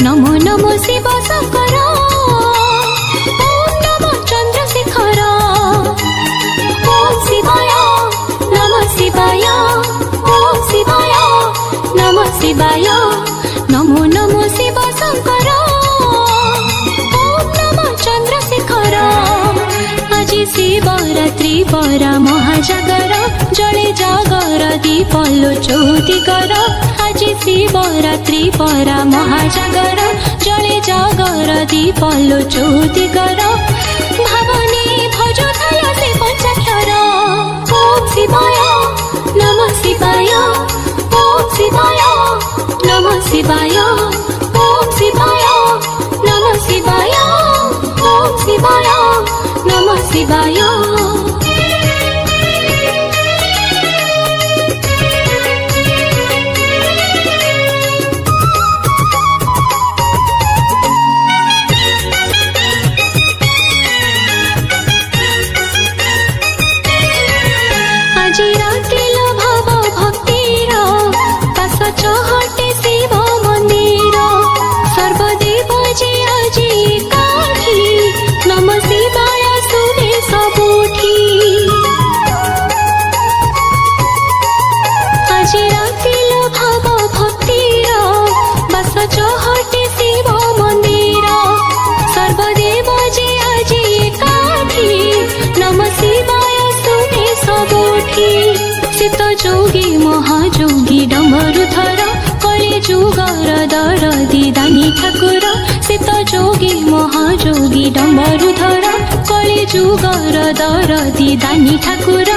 नमो नमो शिव शंकर ओम नमो चंद्रशेखर ओम शिवाय नमः शिवाय ओम शिवाय नमः शिवाय नमो नमो शिव शंकर ओम नमो चंद्रशेखर আজি शिवरात्रि परा महाजागर जले जागर दीप चौदिगर আজি शिवरात्रि परा महाजागर जले जागर दीप चौदिगर भावने भजुथल से पंचाक्षर ओम शिवाय नमः शिवाय ओम शिवाय नमः शिवाय ओम शिवाय नमः शिवाय ओम शिवाय नमः शिवाय আজি রাতিল ভাব ভক্তির পাশ চহটে শিব মন্দির সর্বদেব যে আজি কাঠি নম শিবায় শুনে সবুঠি আজি রাতিল ভাব ভক্তির পাশ চহটে শিব মন্দির সর্বদেব যে আজি কাঠি নম শিবায় শুনে সবুঠি শীত যোগী মহাযোগী ডমরুধর কলি যুগর দরদি দানি ঠাকুর শীত যোগী মহাযোগী ডমরুধর কলি যুগর দরদি দানি ঠাকুর